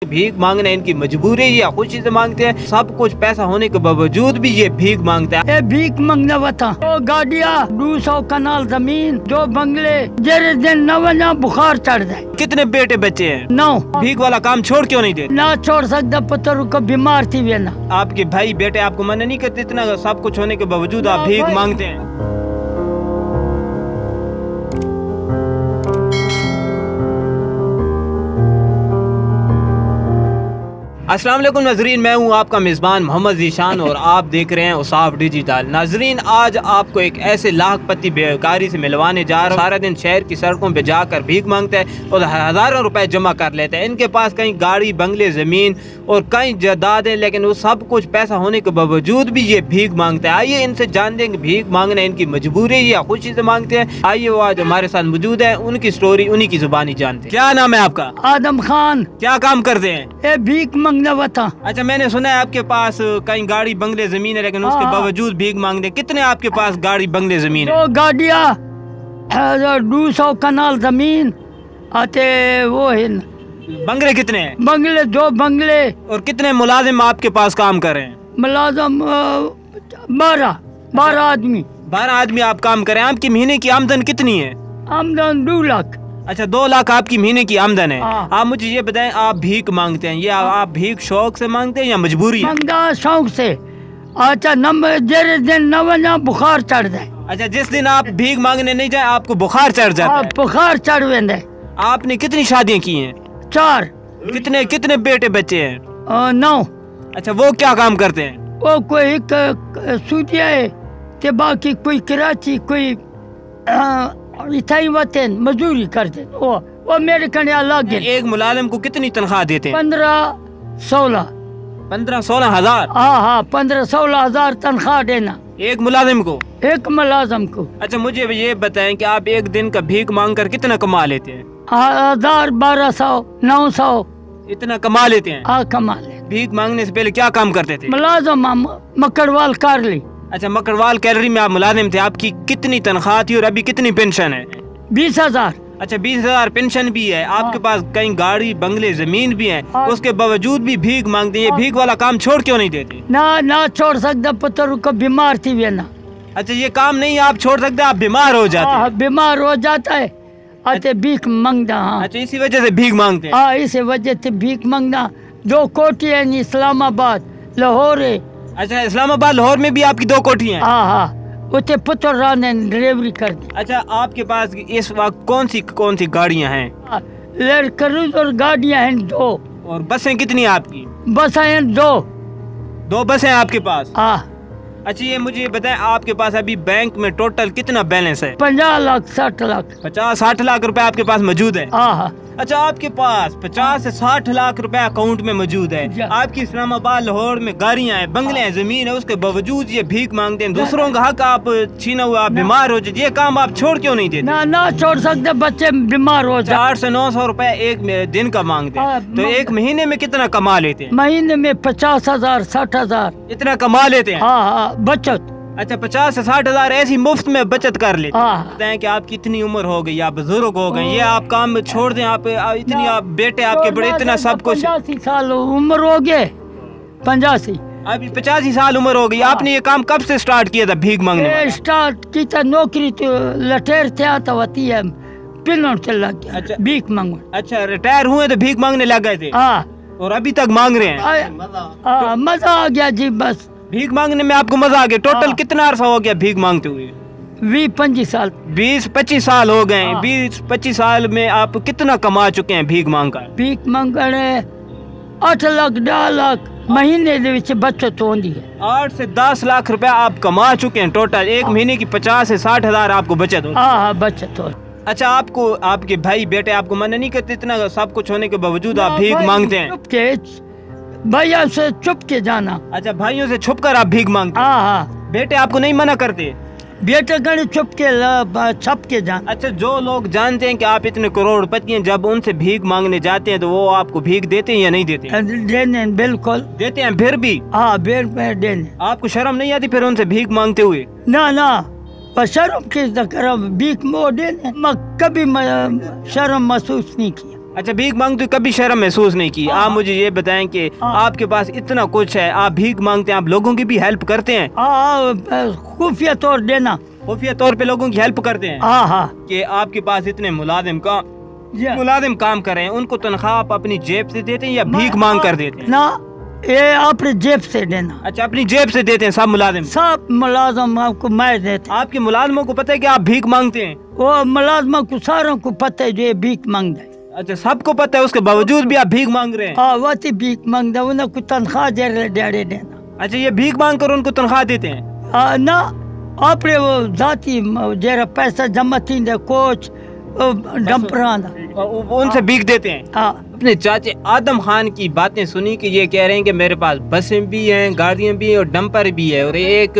भीख मांगना इनकी मजबूरी या खुशी से मांगते हैं। सब कुछ पैसा होने के बावजूद भी ये भीख मांगता है। भीख मांगना वता तो गाड़िया 200 कनाल जमीन 2 बंगले जरे दिन न वना बुखार चढ़ जाए। कितने बेटे बच्चे हैं? 9। भीख वाला काम छोड़ क्यों नहीं देते? ना छोड़ सकता पुत्र को बीमार थी वे ना। आपके भाई बेटे आपको मना नहीं करते? इतना सब कुछ होने के बावजूद आप भीख मांगते हैं। अस्सलाम वालेकुम नाजरीन, मैं हूं आपका मेज़बान मोहम्मद ज़ीशान और आप देख रहे हैं उसाफ डिजिटल। नाजरीन, आज आपको एक ऐसे लाखपति बेकारी से मिलवाने जा रहा हूं। सारा दिन शहर की सड़कों पे जाकर भीख मांगता है और हज़ारों रुपए जमा कर लेता है। इनके पास कहीं गाड़ी, बंगले, ज़मीन और कई जायदाद है, लेकिन वो सब कुछ पैसा होने के बावजूद भी ये भीख मांगता है। आइए इनसे जान देंगे भीख मांगना इनकी मजबूरी या खुशी से मांगते हैं। आइए वो आज हमारे साथ मौजूद है, उनकी स्टोरी उन्हीं की जुबानी जानते हैं। क्या नाम है आपका? आदम खान। क्या काम करते हैं? भीख मांगना वता। अच्छा, मैंने सुना है आपके पास कहीं गाड़ी, बंगले, जमीन है, लेकिन उसके बावजूद भीख मांगते। कितने आपके पास गाड़ी, बंगले, जमीन है? 2 गाड़िया 200 कनाल जमीन आते वो है। बंगले कितने हैं? बंगले 2 बंगले। और कितने मुलाजिम आपके पास काम कर रहे हैं? मुलाजिम 12 आदमी। 12 आदमी आप काम कर रहे हैं। आपकी महीने की आमदन कितनी है? आमदन 2 लाख। अच्छा, 2 लाख आपकी महीने की आमदन है। हाँ। आप मुझे ये बताएं, आप भीख मांगते हैं, ये आप भीख शौक से मांगते हैं या मजबूरी है? मांगदा शौक से। अच्छा, नंबर जरे दिन न वना बुखार चढ़ जाए। अच्छा, जिस दिन आप भीख मांगने नहीं जाए आपको बुखार चढ़ जाता है? बुखार चढ़ वेंदे। आपने कितनी शादियां की हैं? 4। कितने कितने बेटे बच्चे हैं? 9। अच्छा, वो क्या काम करते हैं? वो कोई एक सूदिया है ते बाकी कोई कराची, कोई इथाई वतन मजदूरी करते। वो मेरे कने अलग है। एक मुलाजिम को कितनी तनख्वाह देते हैं? 15-16 हजार। हाँ, 15-16 हजार तनख्वाह देना एक मुलाजिम को? एक मुलाजिम को। अच्छा, मुझे ये बताएं कि आप एक दिन का भीख मांग कर कितना कमा लेते हैं? 1000, 1200, 900 इतना कमा लेते हैं? हाँ, कमा ले। भीख मांगने से पहले क्या काम करते थे? मुलाजिम मकड़वाल कर ली। अच्छा, मकड़वाल कैलरी में आप मुलाजिम थे। आपकी कितनी तनख्वाह थी और अभी कितनी पेंशन है? 20,000। अच्छा, 20,000 पेंशन भी है। आपके पास कहीं गाड़ी, बंगले, जमीन भी है, उसके बावजूद भी भीख मांगते हैं। ये भीख वाला काम छोड़ क्यों नहीं देते? ना छोड़ सकता पुत्र को बीमार थी वे ना। अच्छा, ये काम नहीं आप छोड़ सकते, आप बीमार हो जाते हैं? बीमार हो जाता है। अच्छा, भीख मांगना। हाँ। अच्छा, इसी वजह से भीख मांगते हैं? हाँ, इसी वजह से भीख मांगना। 2 कोठी है, इस्लामाबाद, लाहौर है। अच्छा, इस्लामाबाद, लाहौर में भी आपकी 2 कोठी हैं? हाँ, उसे पुत्र ने डिलीवरी कर दी। अच्छा, आपके पास इस वक्त कौन सी गाड़ियां हैं? लैंड क्रूजर और गाड़ियां हैं 2। और बसें कितनी हैं आपकी? बस हैं 2 बसें आपके पास? हाँ। अच्छा, ये मुझे बताएं, आपके पास अभी बैंक में टोटल कितना बैलेंस है? 50 लाख 60 लाख। 50-60 लाख रुपए आपके पास मौजूद है? हाँ। अच्छा, आपके पास 50 से 60 लाख रुपए अकाउंट में मौजूद है। आपकी इस्लामाबाद, लाहौर में गाड़ियां हैं, बंगले हैं, जमीन है, उसके बावजूद ये भीख मांगते हैं। दूसरों का हक आप छीना हुआ, आप बीमार हो जाए, ये काम आप छोड़ क्यों नहीं देते? ना छोड़ सकते, बच्चे बीमार हो जाए। 800 से 900 रुपए एक दिन का मांगते हैं। तो एक महीने में कितना कमा लेते हैं? महीने में 50,000 60,000 इतना कमा लेते हैं? हाँ, बचत। अच्छा, 50 से 60 हजार ऐसी मुफ्त में बचत कर लेते हैं। कि आप कितनी उम्र हो गई, आप बुजुर्ग हो गए, ये आप काम छोड़ दें। आप इतनी आप बेटे आपके बड़े, इतना सब कुछ। 85 साल उम्र हो गए। 85। अभी 85 साल उम्र हो गई। आपने ये काम कब से स्टार्ट किया था भीख मांगने? स्टार्ट की था नौकरी तो लठेर थे तो होती है, पिलन चला गया। अच्छा, भीख मांगो। अच्छा, रिटायर हुए तो भीख मांगने लग गए थे? हाँ। और अभी तक मांग रहे हैं? मजा आ गया जी। बस भीख मांगने में आपको मजा आ गया। टोटल कितना अरसा हो गया भीख मांगते हुए? 20-25 साल। 20-25 साल हो गए। 20-25 साल में आप कितना कमा चुके हैं भीख मांग कर? भीख मांगने 8 लाख 10 लाख महीने दे विच बचत होती है। 8 से 10 लाख रुपए आप कमा चुके हैं टोटल। एक महीने की 50 से 60 हजार आपको बचत हो? हाँ, बचत हो। अच्छा, आपको आपके भाई बेटे आपको मना नहीं करते? इतना सब कुछ होने के बावजूद आप भीख मांगते हैं? भैया से छुप के जाना। अच्छा, भाइयों से छुप कर आप भीख मांगते हैं? हाँ। बेटे आपको नहीं मना करते? बेटे गणे छुप के जाना। अच्छा, जो लोग जानते हैं कि आप इतने करोड़पति हैं, जब उनसे भीख मांगने जाते हैं तो वो आपको भीख देते हैं या नहीं देते? देने, बिल्कुल देते हैं। फिर भी? हाँ, देने। आपको शर्म नहीं आती फिर उनसे भीख मांगते हुए? ना, पर शर्म किस भीख देने कभी शर्म महसूस नहीं किया। अच्छा, भीख मांगते हुए कभी शर्म महसूस नहीं की? आप मुझे ये बताएं कि आपके पास इतना कुछ है, आप भीख मांगते हैं, आप लोगों की भी हेल्प करते हैं? खुफिया तौर देना, खुफिया तौर पे लोगों की हेल्प करते हैं? हाँ। कि आपके पास इतने मुलाजिम काम कर रहे हैं, उनको तनख्वाह आप अपनी जेब से देते हैं या भीख मांग कर देते हैं? ना, ये अपनी जेब से देना। अच्छा, अपनी जेब से देते हैं सब मुलाजिम? सब मुलाजिम आपको मैं देते। आपके मुलाजिमों को पता है कि आप भीख मांगते हैं? वो मुलाजिमों को सारों को पता है जो ये भीख मांगता है। अच्छा, सबको पता है, उसके बावजूद भी आप भीख मांग रहे हैं? हाँ, वो भीख मांगता है, उन्हें कुछ तनख्वाह दे देना। अच्छा, ये भीख मांग कर उनको तनख्वाह देते हैं? ना, अपने वो जाती जरा पैसा जमा थी कोच डंपराना, उनसे भीख देते हैं? अपने चाचे आदम खान की बातें सुनी कि ये कह रहे हैं कि मेरे पास बसें भी हैं, गाड़ियाँ भी हैं और डंपर भी है, और एक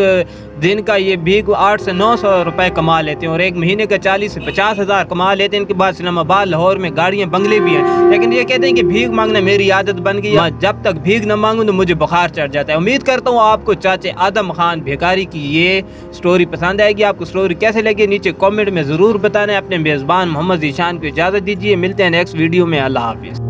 दिन का ये भीख 800 से 900 रुपए कमा लेते हैं, और एक महीने का 40 से 50 हज़ार कमा लेते हैं। इनके बाद इस्लामाबाद, लाहौर में गाड़ियाँ, बंगले भी हैं, लेकिन ये कहते हैं कि भीख मांगना मेरी आदत बन गई है, जब तक भीख न मांगूं तो मुझे बुखार चढ़ जाता है। उम्मीद करता हूँ आपको चाचे आदम खान भिखारी की ये स्टोरी पसंद आएगी। आपको स्टोरी कैसे लगी नीचे कॉमेंट में ज़रूर बताना है। अपने मेज़बान मोहम्मद ज़ीशान को इजाज़त दीजिए, मिलते हैं नेक्स्ट वीडियो में। अल्लाह हाफिज़।